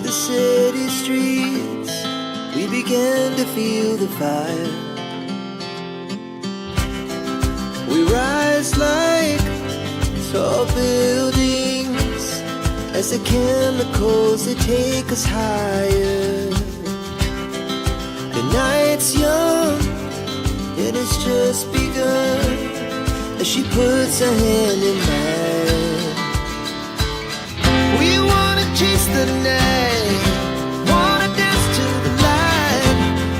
the city streets, we began to feel the fire. We rise like tall buildings as the chemicals they take us higher. The night's young and it's just begun as she puts her hand in mine. We wanna chase the night, wanna dance to the light,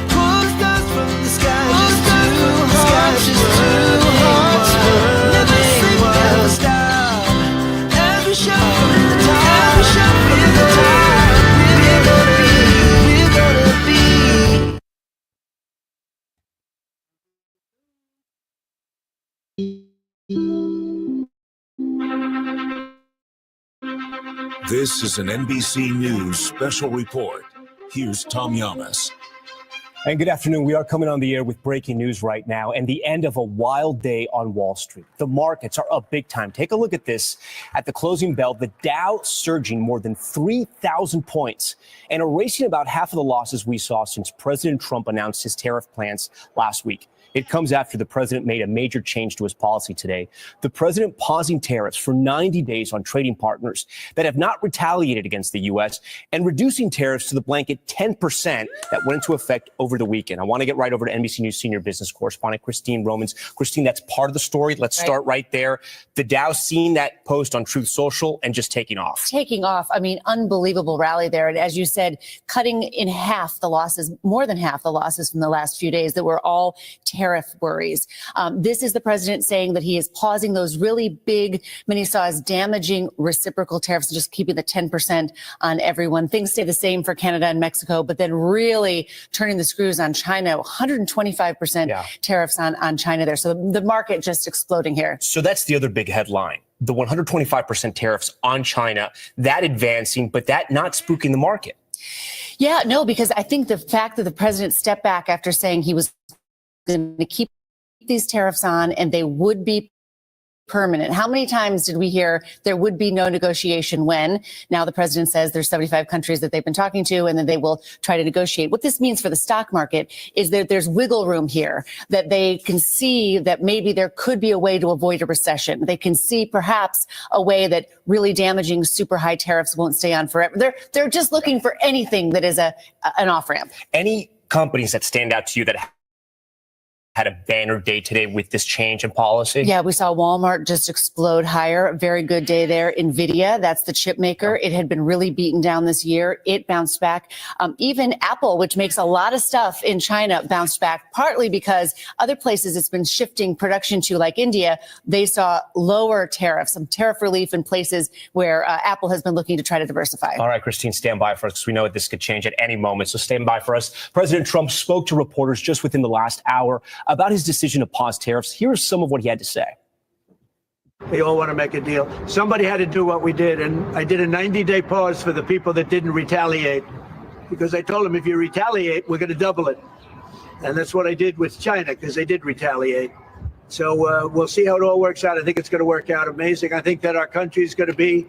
pull the stars from the sky, just two hearts running. Never sleep, never stop. Every shot from the top, every shot from the top. We're gonna be. This is an NBC News special report. Here's Tom Llamas. And good afternoon. We are coming on the air with breaking news right now and the end of a wild day on Wall Street. The markets are up big time. Take a look at this. At the closing bell, the Dow surging more than 3,000 points and erasing about half of the losses we saw since President Trump announced his tariff plans last week. It comes after the president made a major change to his policy today. The president pausing tariffs for 90 days on trading partners that have not retaliated against the U.S. and reducing tariffs to the blanket 10% that went into effect over the weekend. I want to get right over to NBC News senior business correspondent Christine Romans. Christine, that's part of the story. Let's start right there. The Dow seeing that post on Truth Social and just taking off. Taking off. I mean, unbelievable rally there. And as you said, cutting in half the losses, more than half the losses from the last few days that were all tariff worries. This is the president saying that he is pausing those really big, many saw as damaging reciprocal tariffs, just keeping the 10% on everyone. Things stay the same for Canada and Mexico, but then really turning the screws on China, 125% tariffs on China there. So the market just exploding here. So that's the other big headline. The 125% tariffs on China, that advancing, but that not spooking the market. Yeah, no, because I think the fact that the president stepped back after saying he was going to keep these tariffs on and they would be permanent. How many times did we hear there would be no negotiation when? Now the president says there's 75 countries that they've been talking to and then they will try to negotiate. What this means for the stock market is that there's wiggle room here, that they can see that maybe there could be a way to avoid a recession. They can see perhaps a way that really damaging super high tariffs won't stay on forever. They're just looking for anything that is an off-ramp. Any companies that stand out to you that had a banner day today with this change in policy? Yeah, we saw Walmart just explode higher. Very good day there. NVIDIA, that's the chip maker. It had been really beaten down this year. It bounced back. Even Apple, which makes a lot of stuff in China, bounced back, partly because other places it's been shifting production to, like India. They saw lower tariffs, some tariff relief in places where Apple has been looking to try to diversify. All right, Christine, stand by for us because we know that this could change at any moment. So stand by for us. President Trump spoke to reporters just within the last hour about his decision to pause tariffs. Here's some of what he had to say. They all want to make a deal. Somebody had to do what we did, and I did a 90-day pause for the people that didn't retaliate, because I told them if you retaliate, we're going to double it. And that's what I did with China, because they did retaliate. So we'll see how it all works out. I think it's going to work out amazing. I think that our country is going to be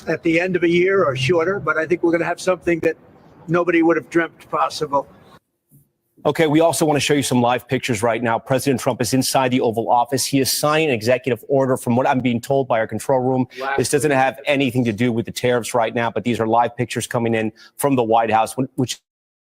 at the end of a year or shorter, but I think we're going to have something that nobody would have dreamt possible. Okay, we also want to show you some live pictures right now. President Trump is inside the Oval Office. He is signing an executive order from what I'm being told by our control room. This doesn't have anything to do with the tariffs right now, but these are live pictures coming in from the White House, which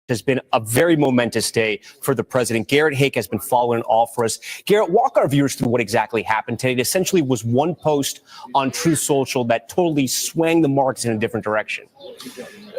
has been a very momentous day for the president. Garrett Hake has been following it all for us. Garrett, walk our viewers through what exactly happened today. It essentially was one post on Truth Social that totally swung the markets in a different direction.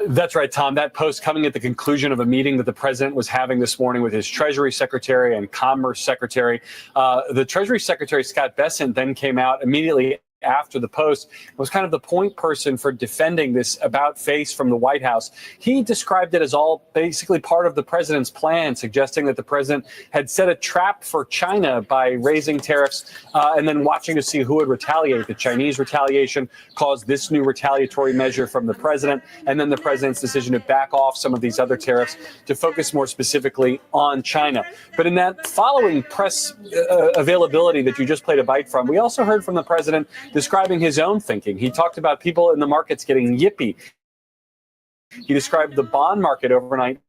That's right, Tom. That post coming at the conclusion of a meeting that the president was having this morning with his Treasury Secretary and Commerce Secretary. The Treasury Secretary, Scott Bessent, then came out immediately after the post, was kind of the point person for defending this about face from the White House. He described it as all basically part of the president's plan, suggesting that the president had set a trap for China by raising tariffs and then watching to see who would retaliate. The Chinese retaliation caused this new retaliatory measure from the president, and then the president's decision to back off some of these other tariffs to focus more specifically on China. But in that following press availability that you just played a bite from, we also heard from the president describing his own thinking. He talked about people in the markets getting yippy He described the bond market overnight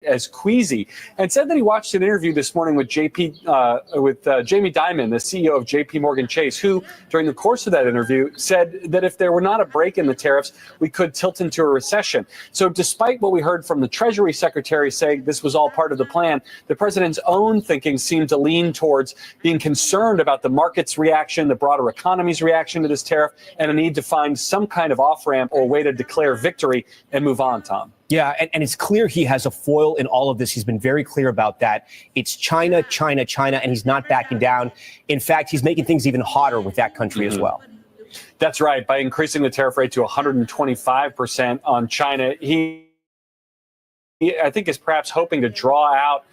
as queasy, and said that he watched an interview this morning with Jamie Dimon, the CEO of JP Morgan Chase, who during the course of that interview said that if there were not a break in the tariffs, we could tilt into a recession. So despite what we heard from the Treasury Secretary saying this was all part of the plan, the president's own thinking seemed to lean towards being concerned about the market's reaction, the broader economy's reaction to this tariff, and a need to find some kind of off-ramp or way to declare victory and move on, Tom. Yeah, and it's clear he has a foil in all of this. He's been very clear about that. It's China, China, China, and he's not backing down. In fact, he's making things even hotter with that country as well. That's right. By increasing the tariff rate to 125% on China, he I think is perhaps hoping to draw out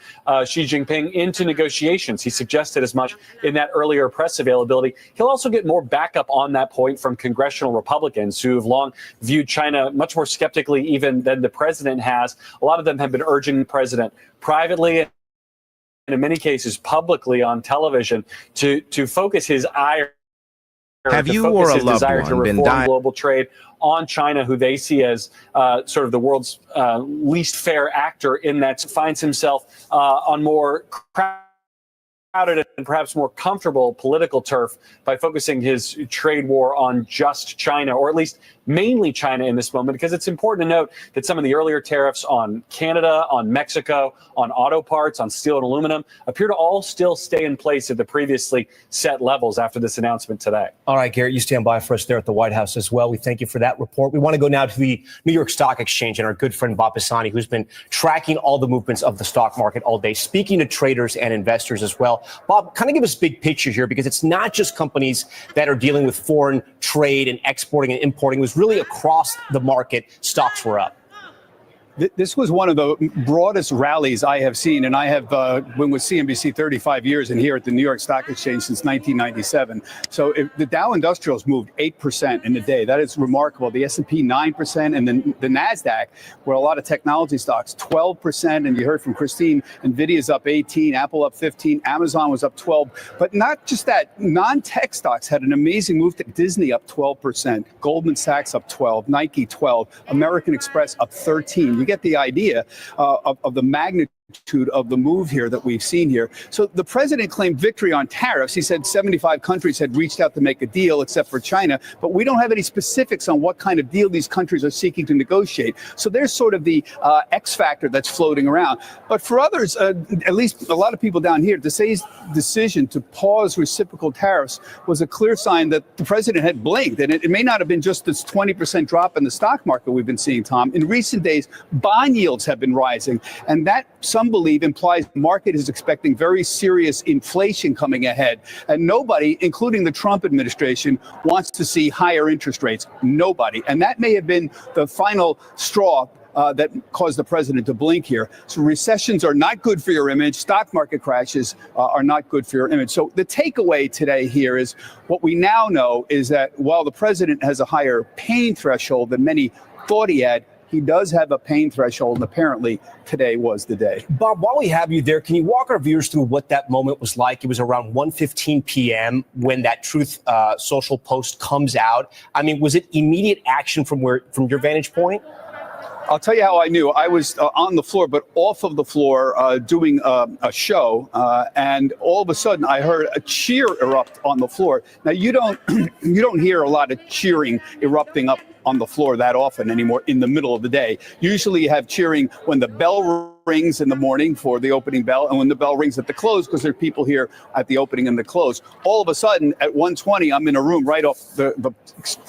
Xi Jinping into negotiations. He suggested as much in that earlier press availability. He'll also get more backup on that point from congressional Republicans who have long viewed China much more skeptically even than the president has. A lot of them have been urging the president privately and in many cases publicly on television to focus his ire. Have you or a loved one been dying? Global trade on China, who they see as sort of the world's least fair actor in that finds himself on more crowded and perhaps more comfortable political turf by focusing his trade war on just China, or at least mainly China in this moment, because it's important to note that some of the earlier tariffs on Canada, on Mexico, on auto parts, on steel and aluminum appear to all still stay in place at the previously set levels after this announcement today. All right, Garrett, you stand by for us there at the White House as well. We thank you for that report. We want to go now to the New York Stock Exchange and our good friend Bob Pisani, who's been tracking all the movements of the stock market all day, speaking to traders and investors as well. Bob, kind of give us a big picture here, because it's not just companies that are dealing with foreign trade and exporting and importing. It was really across the market, stocks were up. This was one of the broadest rallies I have seen, and I have been with CNBC 35 years and here at the New York Stock Exchange since 1997. So the Dow Industrials moved 8% in a day. That is remarkable. The S&P 9%, and then the NASDAQ, where a lot of technology stocks, 12%. And you heard from Christine, NVIDIA's up 18, Apple up 15, Amazon was up 12. But not just that, non-tech stocks had an amazing move. Disney up 12%, Goldman Sachs up 12, Nike 12, American Express up 13. You get the idea of the magnitude of the move here that we've seen here. So the president claimed victory on tariffs. He said 75 countries had reached out to make a deal except for China, but we don't have any specifics on what kind of deal these countries are seeking to negotiate. So there's sort of the X factor that's floating around. But for others, at least a lot of people down here, Desai's decision to pause reciprocal tariffs was a clear sign that the president had blinked. And it may not have been just this 20% drop in the stock market we've been seeing, Tom. In recent days, bond yields have been rising, and that some believe implies the market is expecting very serious inflation coming ahead. And nobody, including the Trump administration, wants to see higher interest rates. Nobody. And that may have been the final straw that caused the president to blink here. So recessions are not good for your image. Stock market crashes are not good for your image. So the takeaway today here is what we now know is that while the president has a higher pain threshold than many thought he had, he does have a pain threshold, and apparently today was the day. Bob, while we have you there, can you walk our viewers through what that moment was like? It was around 1:15 p.m. when that Truth Social post comes out. I mean, was it immediate action from your vantage point? I'll tell you how I knew. I was on the floor, but off of the floor doing a show, and all of a sudden I heard a cheer erupt on the floor. Now you don't hear a lot of cheering erupting up on the floor that often anymore in the middle of the day. Usually you have cheering when the bell rings in the morning for the opening bell, and when the bell rings at the close, because there are people here at the opening and the close. All of a sudden at 1:20, I'm in a room right off the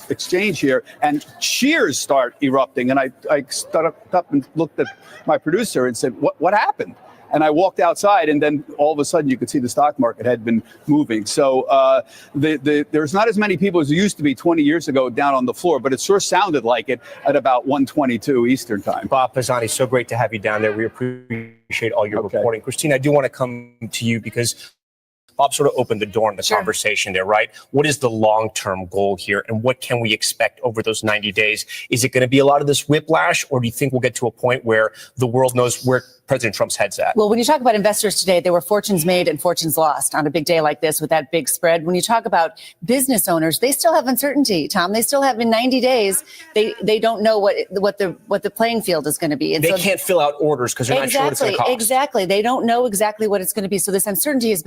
exchange here, and cheers start erupting. And I stood up and looked at my producer and said, what happened? And I walked outside, and then all of a sudden you could see the stock market had been moving. So there's not as many people as there used to be 20 years ago down on the floor, but it sure sounded like it at about 1:22 Eastern time. Bob Pisani, so great to have you down there. We appreciate all your reporting. Christine, I do want to come to you because Bob sort of opened the door in the conversation there, right? What is the long-term goal here, and what can we expect over those 90 days? Is it going to be a lot of this whiplash, or do you think we'll get to a point where the world knows where President Trump's head's at? Well, when you talk about investors today, there were fortunes made and fortunes lost on a big day like this with that big spread. When you talk about business owners, they still have uncertainty, Tom. They still have in 90 days, they don't know what the playing field is going to be. And they so can't fill out orders because they're not sure what it's going to cost. Exactly. They don't know exactly what it's going to be. So this uncertainty has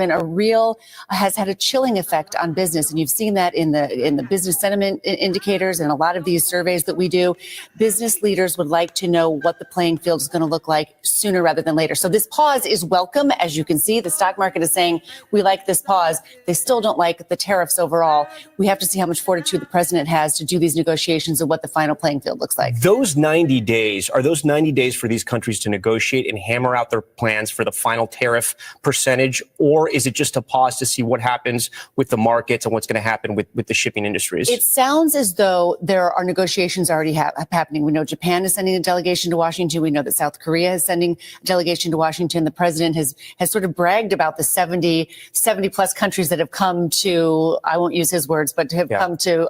had a chilling effect on business. And you've seen that in the business sentiment indicators and a lot of these surveys that we do. Business leaders would like to know what the playing field is going to look like sooner rather than later. So this pause is welcome. As you can see, the stock market is saying we like this pause. They still don't like the tariffs overall. We have to see how much fortitude the president has to do these negotiations and what the final playing field looks like. Those 90 days, are those 90 days for these countries to negotiate and hammer out their plans for the final tariff percentage? Or is it just a pause to see what happens with the markets and what's going to happen with the shipping industries? It sounds as though there are negotiations already happening. We know Japan is sending a delegation to Washington. We know that South Korea is sending a delegation to Washington. The president has sort of bragged about the 70 plus countries that have come to, I won't use his words, but have come to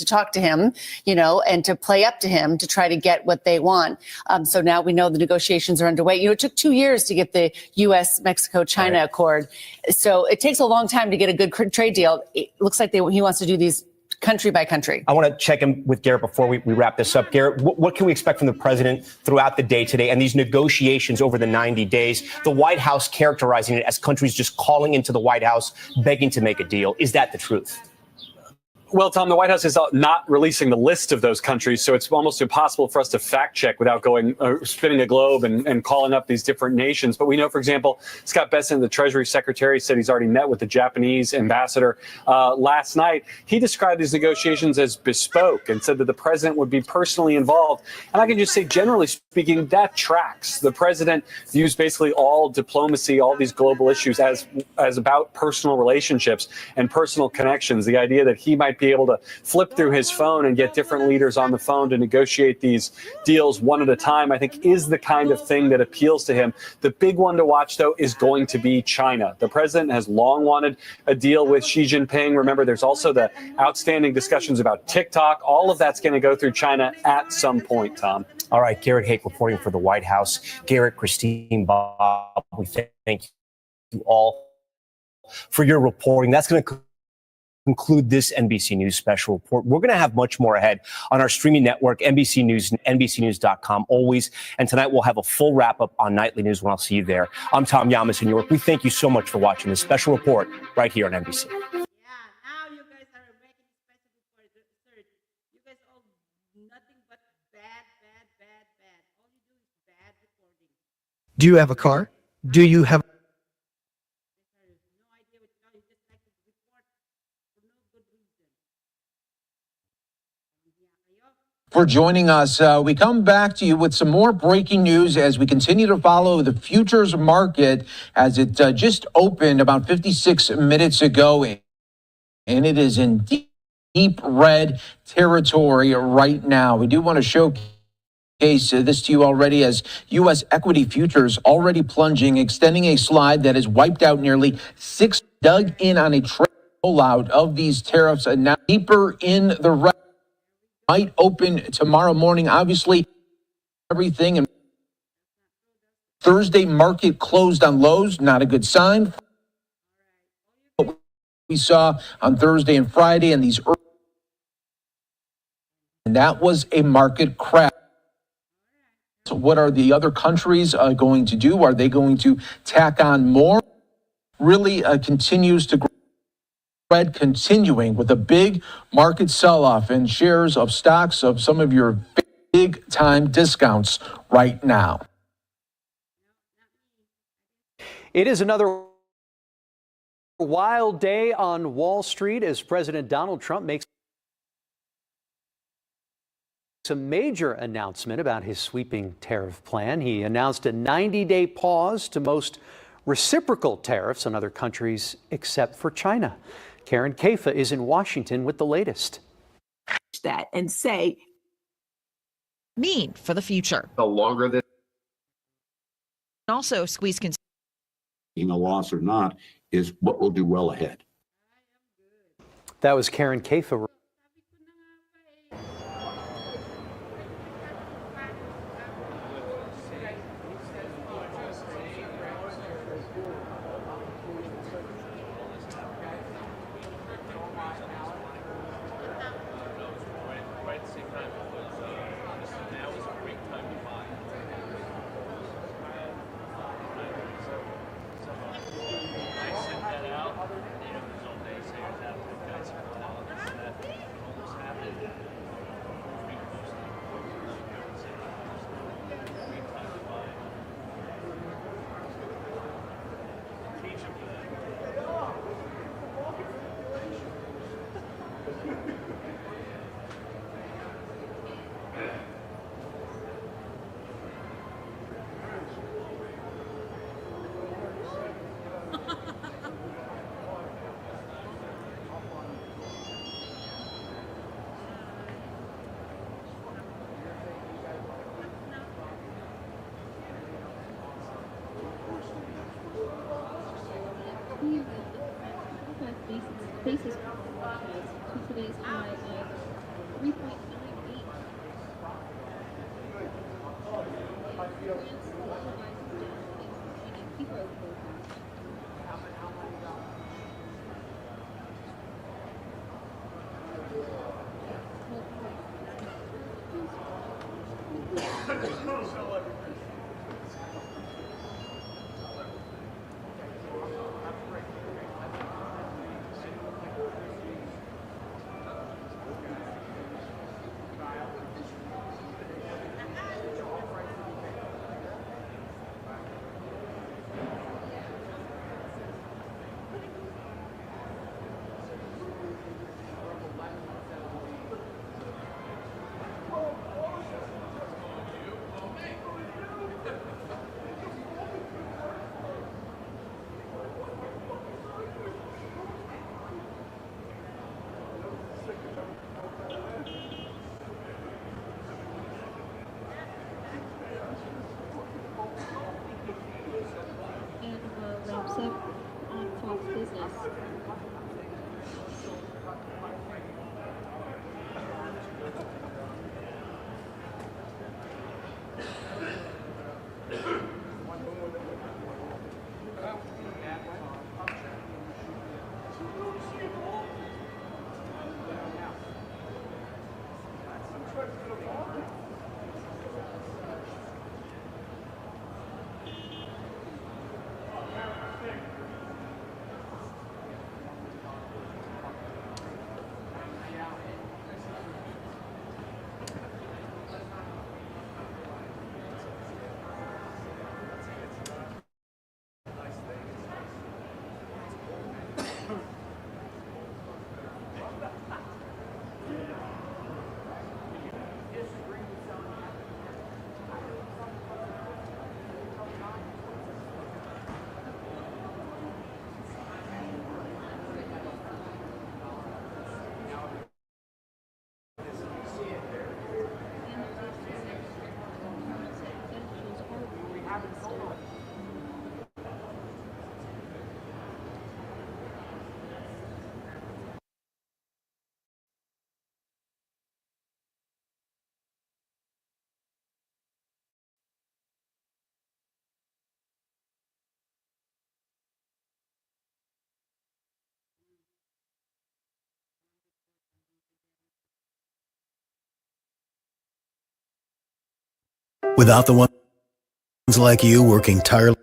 talk to him, and to play up to him to try to get what they want. So now we know the negotiations are underway. It took 2 years to get the U.S. Mexico-China accord. So it takes a long time to get a good trade deal. It looks like he wants to do these country by country. I want to check in with Garrett before we wrap this up. Garrett, what can we expect from the president throughout the day today and these negotiations over the 90 days? The White House characterizing it as countries just calling into the White House, begging to make a deal. Is that the truth? Well, Tom, the White House is not releasing the list of those countries, so it's almost impossible for us to fact check without going spinning a globe and calling up these different nations. But we know, for example, Scott Bessent, the Treasury Secretary, said he's already met with the Japanese ambassador last night. He described these negotiations as bespoke and said that the president would be personally involved. And I can just say, generally speaking, that tracks. The president views basically all diplomacy, all these global issues as about personal relationships and personal connections. The idea that he might be able to flip through his phone and get different leaders on the phone to negotiate these deals one at a time, I think is the kind of thing that appeals to him. The big one to watch, though, is going to be China. The president has long wanted a deal with Xi Jinping. Remember, there's also the outstanding discussions about TikTok. All of that's going to go through China at some point, Tom. All right, Garrett Haake reporting for the White House. Garrett, Christine, Bob, we thank you all for your reporting. That's going to conclude this NBC News special report. We're going to have much more ahead on our streaming network, NBC News and NBCNews.com always. And tonight we'll have a full wrap up on Nightly News when I'll see you there. I'm Tom Llamas in New York. We thank you so much for watching this special report right here on NBC. Yeah, now you guys are making special report. You guys all nothing but bad. All you do is bad reporting. Do you have a car? Do you have for joining us. We come back to you with some more breaking news as we continue to follow the futures market as it just opened about 56 minutes ago. And it is in deep red territory right now. We do want to showcase this to you already as U.S. equity futures already plunging, extending a slide that has wiped out nearly six, dug in on a rollout of these tariffs and now deeper in the red. Might open tomorrow morning. Obviously, everything. And Thursday market closed on lows. Not a good sign. What we saw on Thursday and Friday and these early, and that was a market crash. So what are the other countries going to do? Are they going to tack on more? Really continues to grow. Continuing with a big market sell-off in shares of stocks of some of your big-time discounts right now. It is another wild day on Wall Street as President Donald Trump makes a major announcement about his sweeping tariff plan. He announced a 90-day pause to most reciprocal tariffs on other countries except for China. Karen Caifa is in Washington with the latest. That and say, mean for the future. The longer this also squeeze a loss or not is what will do well ahead. That was Karen Caifa. basis to today's high of 3.98. Wraps up on Fox Business. Without the ones like you working tirelessly.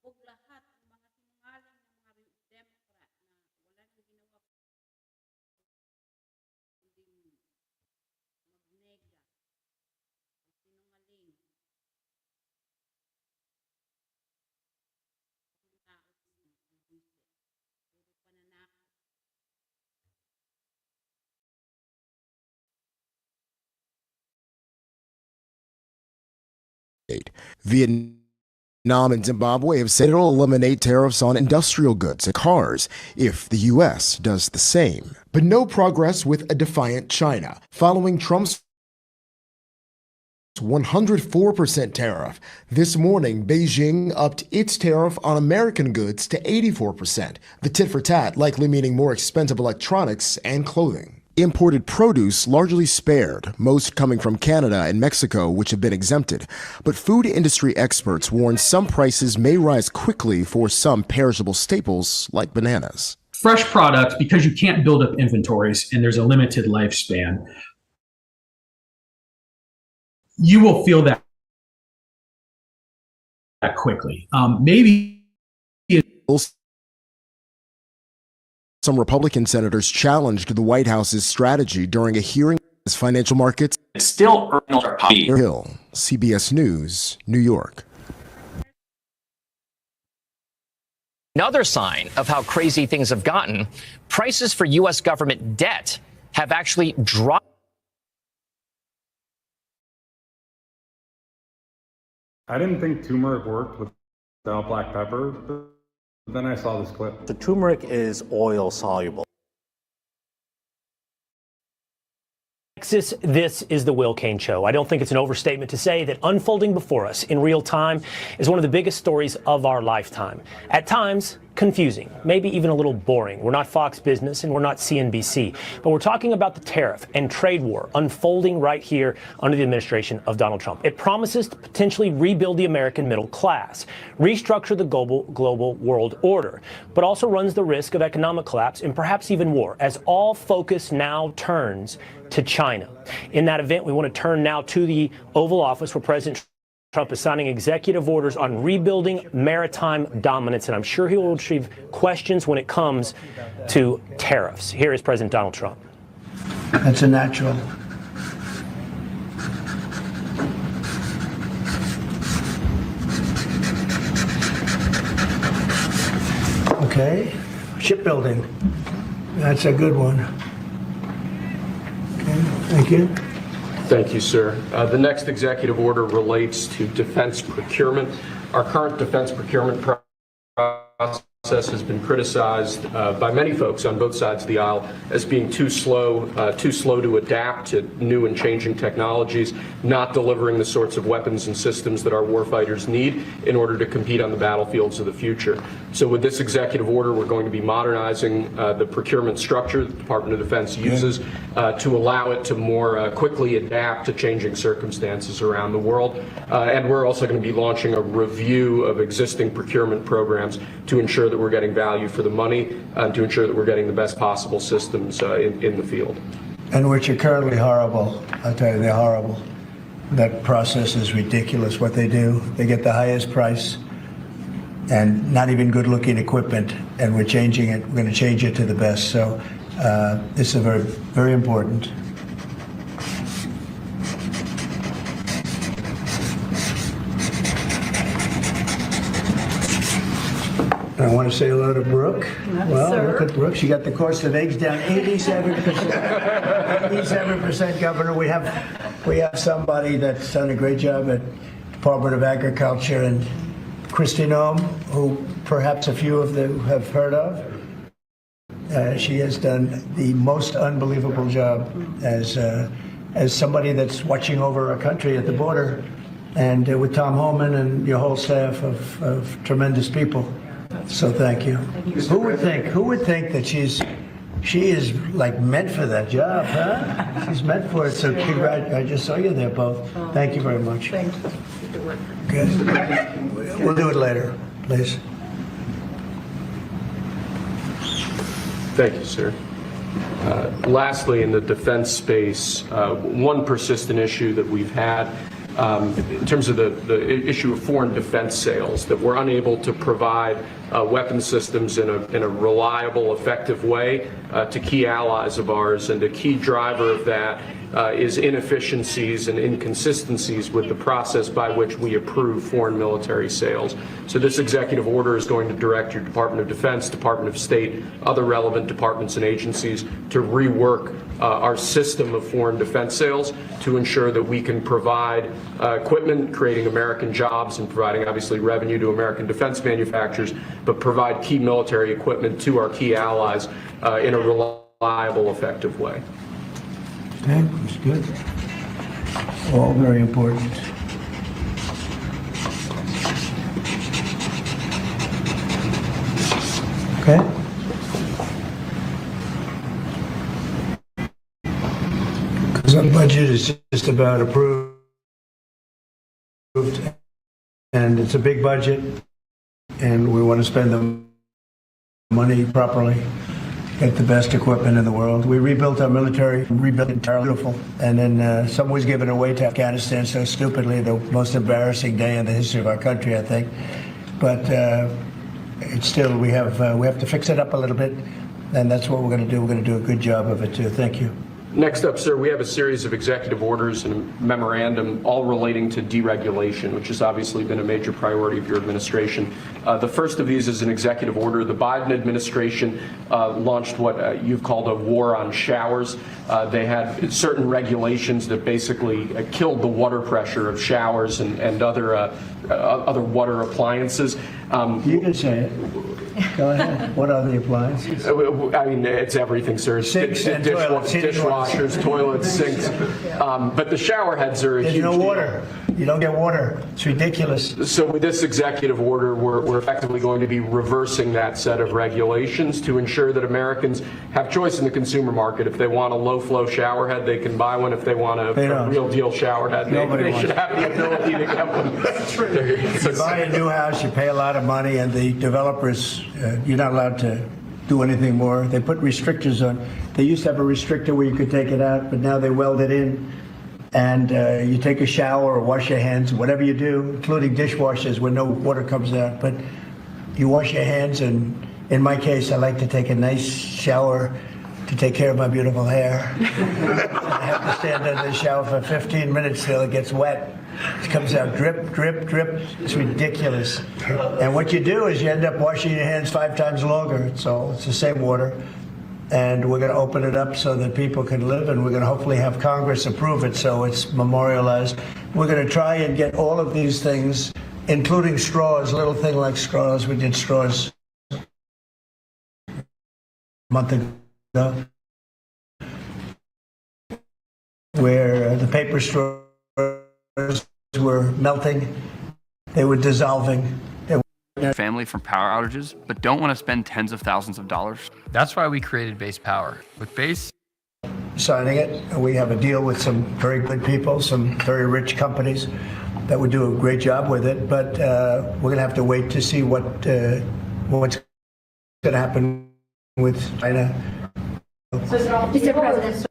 hubog lahat ng mga sinungaling ng mga Democrat na wala nang ginawa kundi magnega, sinungaling. Vietnam and Zimbabwe have said it'll eliminate tariffs on industrial goods and cars if the U.S. does the same. But no progress with a defiant China. Following Trump's 104% tariff, this morning Beijing upped its tariff on American goods to 84%. The tit for tat likely meaning more expensive electronics and clothing. Imported produce largely spared, most coming from Canada and Mexico, which have been exempted. But food industry experts warn some prices may rise quickly for some perishable staples like bananas. Fresh products, because you can't build up inventories and there's a limited lifespan, you will feel that quickly. Maybe some Republican senators challenged the White House's strategy during a hearing as financial markets. It's still early. Hill, CBS News, New York. Another sign of how crazy things have gotten, prices for U.S. government debt have actually dropped. I didn't think turmeric worked without black pepper, but then I saw this clip. The turmeric is oil soluble. Texas, this is the Will Cain Show. I don't think it's an overstatement to say that unfolding before us in real time is one of the biggest stories of our lifetime. At times, confusing, maybe even a little boring. We're not Fox Business and we're not CNBC, but we're talking about the tariff and trade war unfolding right here under the administration of Donald Trump. It promises to potentially rebuild the American middle class, restructure the global world order, but also runs the risk of economic collapse and perhaps even war, as all focus now turns to China. In that event, we want to turn now to the Oval Office, where President Trump is signing executive orders on rebuilding maritime dominance, and I'm sure he will receive questions when it comes to tariffs. Here is President Donald Trump. That's a natural. Okay, shipbuilding. That's a good one. Okay, thank you. Thank you, sir. The next executive order relates to defense procurement. Our current defense procurement process has been criticized by many folks on both sides of the aisle as being too slow to adapt to new and changing technologies, not delivering the sorts of weapons and systems that our warfighters need in order to compete on the battlefields of the future. So with this executive order, we're going to be modernizing the procurement structure the Department of Defense uses to allow it to more quickly adapt to changing circumstances around the world. And we're also going to be launching a review of existing procurement programs to ensure that we're getting value for the money and to ensure that we're getting the best possible systems in the field. And which are currently horrible. I'll tell you, they're horrible. That process is ridiculous what they do. They get the highest price and not even good looking equipment, and we're changing it. We're going to change it to the best. So this is very, very important. I want to say hello to Brooke. Well, look at Brooke. She got the cost of eggs down 87%. 87%, Governor. We have somebody that's done a great job at Department of Agriculture, and Kristi Noem, who perhaps a few of them have heard of. She has done the most unbelievable job as somebody that's watching over our country at the border, and with Tom Homan and your whole staff of tremendous people. So thank you. Who would think that she is like meant for that job, huh? She's meant for it. So I just saw you there both. Thank you very much. Thank you. Good. We'll do it later, please. Thank you, sir. Lastly, in the defense space, one persistent issue that we've had in terms of the issue of foreign defense sales, that we're unable to provide weapon systems in a reliable, effective way to key allies of ours. And a key driver of that is inefficiencies and inconsistencies with the process by which we approve foreign military sales. So this executive order is going to direct your Department of Defense, Department of State, other relevant departments and agencies to rework our system of foreign defense sales to ensure that we can provide equipment, creating American jobs and providing obviously revenue to American defense manufacturers, but provide key military equipment to our key allies in a reliable, effective way. Okay, that's good. All very important. Okay. Because our budget is just about approved, and it's a big budget, and we want to spend the money properly. Get the best equipment in the world. We rebuilt our military, rebuilt it entirely beautiful, and then some was given away to Afghanistan so stupidly, the most embarrassing day in the history of our country, I think. But it's still, we have to fix it up a little bit, and that's what we're going to do. We're going to do a good job of it too. Thank you. Next up, sir, we have a series of executive orders and a memorandum all relating to deregulation, which has obviously been a major priority of your administration. The first of these is an executive order. The Biden administration launched what you've called a war on showers. They had certain regulations that basically killed the water pressure of showers and other water appliances. You can say it. Go ahead. What are the appliances? I mean, it's everything, sir. Sinks and toilets, dishwashers, toilets, sinks. But the shower heads are a There's huge no deal. water. You don't get water. It's ridiculous. So with this executive order, we're effectively going to be reversing that set of regulations to ensure that Americans have choice in the consumer market. If they want a low-flow shower head, they can buy one. If they want a real-deal shower head, they should have the ability to get one. That's true. You buy a new house, you pay a lot of money, and the developers, you're not allowed to do anything more. They put restrictors on. They used to have a restrictor where you could take it out, but now they weld it in. And you take a shower or wash your hands, whatever you do, including dishwashers where no water comes out. But you wash your hands, and in my case, I like to take a nice shower to take care of my beautiful hair. I have to stand under the shower for 15 minutes till it gets wet. It comes out drip, drip, drip. It's ridiculous. And what you do is you end up washing your hands 5 times longer. So it's the same water. And we're going to open it up so that people can live, and we're going to hopefully have Congress approve it so it's memorialized. We're going to try and get all of these things, including straws, little thing like straws. We did straws a month ago, where the paper straws were melting. They were dissolving. Family from power outages, but don't want to spend tens of thousands of dollars. That's why we created Base Power. With Base, signing it, we have a deal with some very good people, some very rich companies that would do a great job with it. But we're going to have to wait to see what's going to happen with China. Mr. President.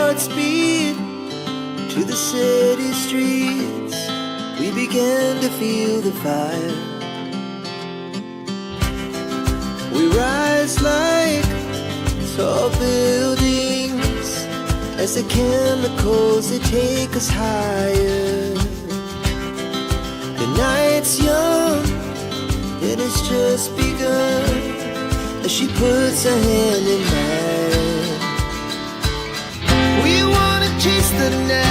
hearts beat to the city streets. We began to feel the fire. We rise like tall buildings as the chemicals, they take us higher. The night's young, and it's just begun, as she puts her hand in mine. We wanna chase the night.